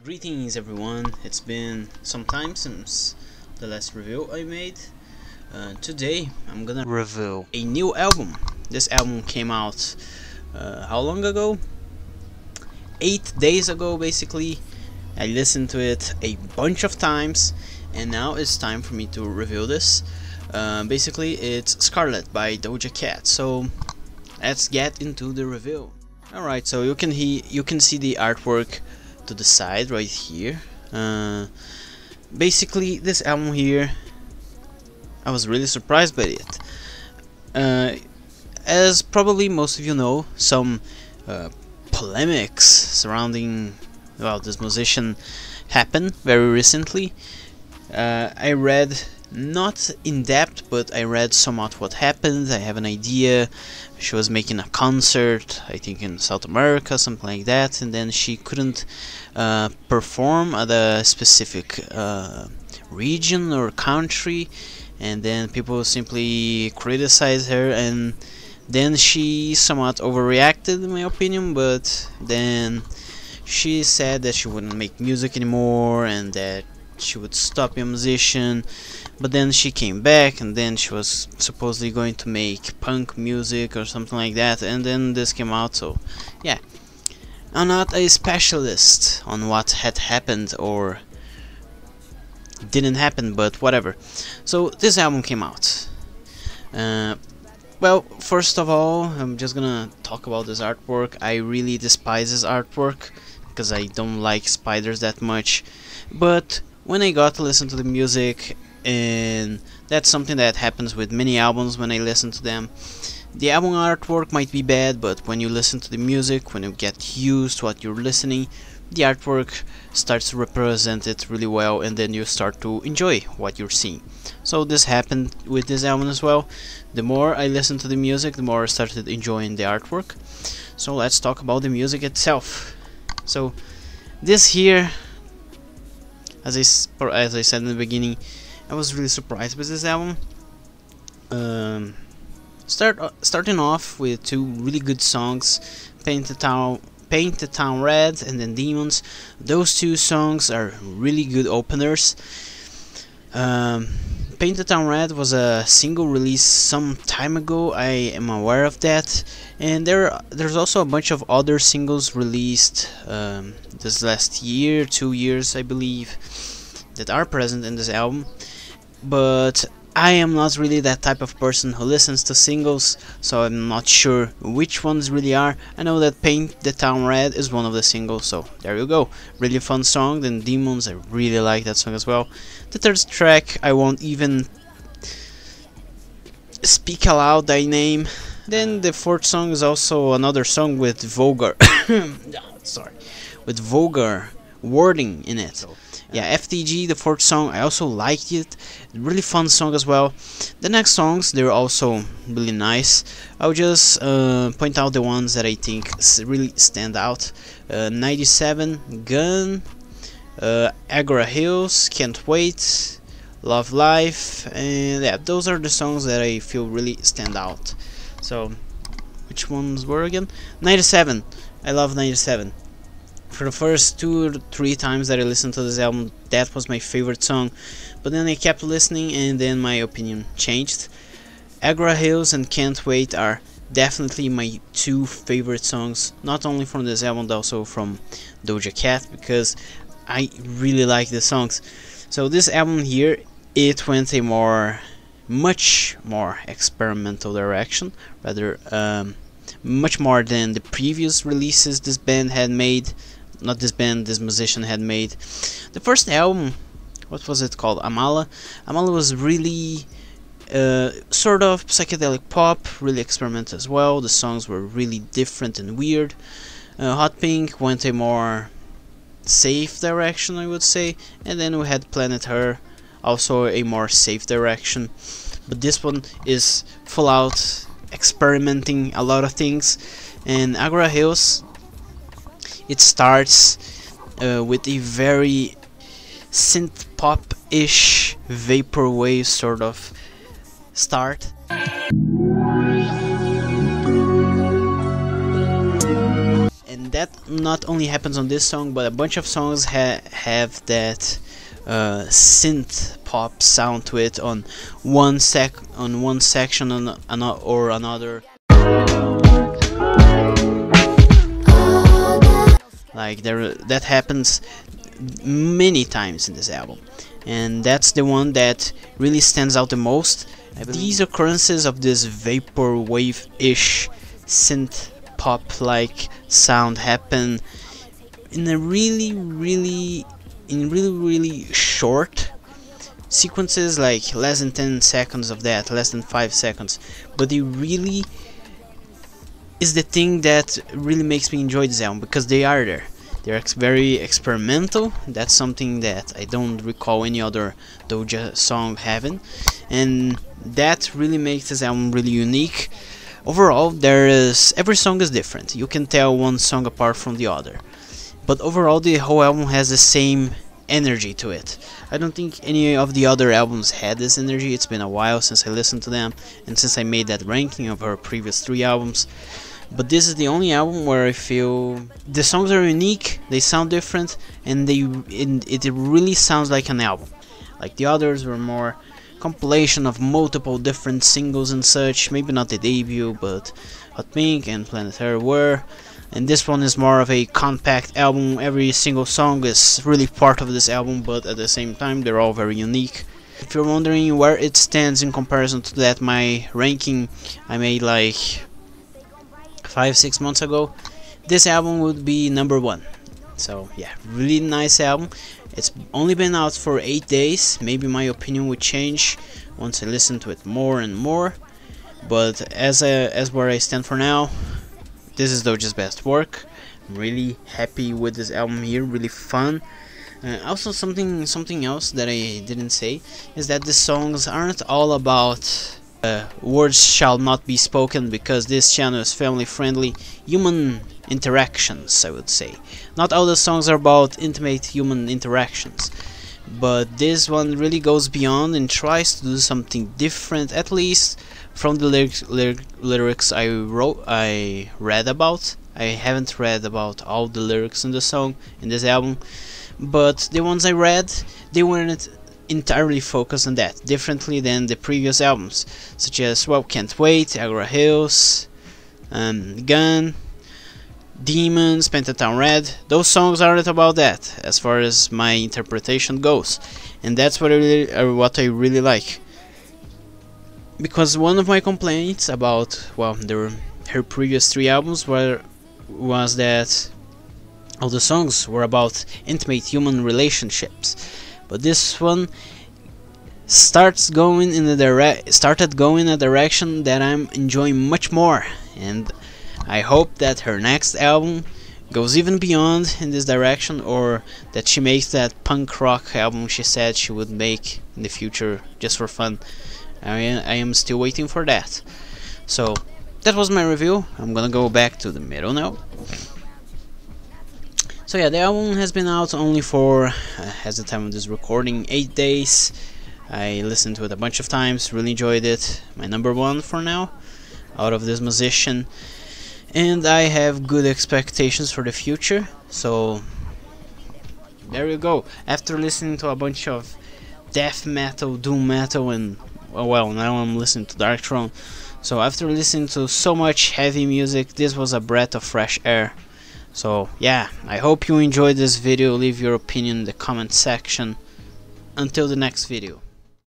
Greetings everyone, it's been some time since the last review I made. Today I'm gonna review a new album. This album came out how long ago? 8 days ago basically. I listened to it a bunch of times and now it's time for me to review this. Basically it's Scarlet by Doja Cat, so let's get into the review. Alright, so you can see the artwork to the side right here. Basically this album here, I was really surprised by it. As probably most of you know, some polemics surrounding this musician happened very recently. I read, not in depth, but I read somewhat what happened. I have an idea. She was making a concert, I think in South America, something like that, and then she couldn't perform at a specific region or country, and then people simply criticized her, and then she somewhat overreacted in my opinion, but then she said that she wouldn't make music anymore and that she would stop being a musician. But then she came back and then she was supposedly going to make punk music or something like that, and then this came out. So yeah, I'm not a specialist on what had happened or didn't happen, but whatever. So this album came out. Well, first of all, I'm just gonna talk about this artwork. I really despise this artwork because I don't like spiders that much, but when I got to listen to the music, and that's something that happens with many albums when I listen to them, the album artwork might be bad, but when you listen to the music, when you get used to what you're listening, the artwork starts to represent it really well, and then you start to enjoy what you're seeing. So this happened with this album as well. The more I listened to the music, the more I started enjoying the artwork. So let's talk about the music itself. So this here, as I said in the beginning, I was really surprised with this album. Starting off with two really good songs, Paint the Town Red and then Demons. Those two songs are really good openers. Paint the Town Red was a single release some time ago, I am aware of that, and there's also a bunch of other singles released this last year, 2 years I believe, that are present in this album. But I am not really that type of person who listens to singles, so I'm not sure which ones really are. I know that Paint the Town Red is one of the singles, so there you go. Really fun song. Then Demons, I really like that song as well. The third track, I won't even speak aloud thy name. Then the fourth song is also another song with vulgar with vulgar wording in it. Yeah, FTG, the fourth song, I also liked it. Really fun song as well. The next songs, they're also really nice. I'll just point out the ones that I think really stand out. 97, Gun, Agra Hills, Can't Wait, Love Life, and yeah, those are the songs that I feel really stand out. So, which ones were again? 97, I love 97. For the first 2 or 3 times that I listened to this album, that was my favorite song, but then I kept listening and then my opinion changed. Agra Hills and Can't Wait are definitely my 2 favorite songs, not only from this album but also from Doja Cat, because I really like the songs. So this album here, it went a much more experimental direction, rather much more than the previous releases this band had made. Not this band, this musician had made. The first album, what was it called? Amala. Amala was really sort of psychedelic pop, really experimental as well. The songs were really different and weird. Hot Pink went a more safe direction, I would say, and then we had Planet Her, also a more safe direction. But this one is full out experimenting a lot of things. And Agra Hills, it starts with a very synth pop-ish vaporwave sort of start. And and that not only happens on this song, but a bunch of songs have that synth pop sound to it on one section or another. Like that happens many times in this album, and that's the one that really stands out the most. These occurrences of this vaporwave-ish synth pop-like sound happen in a really short sequences, like less than 10 seconds of that, less than 5 seconds, but it really is the thing that really makes me enjoy this album, because they are there. They're very experimental. That's something that I don't recall any other Doja song having, and that really makes this album really unique. Overall, every song is different. You can tell one song apart from the other, but overall the whole album has the same energy to it. I don't think any of the other albums had this energy. It's been a while since I listened to them, and since I made that ranking of her previous 3 albums. But this is the only album where I feel the songs are unique, they sound different, and it really sounds like an album. Like the others were more compilation of multiple different singles and such, maybe not the debut, but Hot Pink and Planet Earth were. And this one is more of a compact album. Every single song is really part of this album, but at the same time they're all very unique. If you're wondering where it stands in comparison to that my ranking I made like 5-6 months ago, this album would be number 1. So yeah, really nice album. It's only been out for 8 days. Maybe my opinion would change once I listen to it more and more, but as where I stand for now, this is Doja's best work. I'm really happy with this album here, really fun. Also something else that I didn't say is that the songs aren't all about words shall not be spoken, because this channel is family friendly, human interactions, I would say. Not all the songs are about intimate human interactions, but this one really goes beyond and tries to do something different, at least from the lyrics I read about. I haven't read about all the lyrics in the song in this album, but the ones I read, they weren't entirely focused on that, differently than the previous albums, such as Well Can't Wait, Agra Hills, Gun, Demons, Pentatown Red. Those songs aren't about that, as far as my interpretation goes, and that's what I really like. Because one of my complaints about, well, her previous 3 albums was that all the songs were about intimate human relationships, but this one started going in a direction that I'm enjoying much more, and I hope that her next album goes even beyond in this direction, or that she makes that punk rock album she said she would make in the future just for fun. I am still waiting for that. So that was my review. I'm gonna go back to the middle now. So yeah, the album has been out only for, at the time of this recording, 8 days. I listened to it a bunch of times, really enjoyed it. My number 1 for now, out of this musician. And I have good expectations for the future. So there you go. After listening to a bunch of death metal, doom metal, and well, now I'm listening to Dark Throne. So after listening to so much heavy music, this was a breath of fresh air. So yeah, I hope you enjoyed this video. Leave your opinion in the comment section. Until the next video.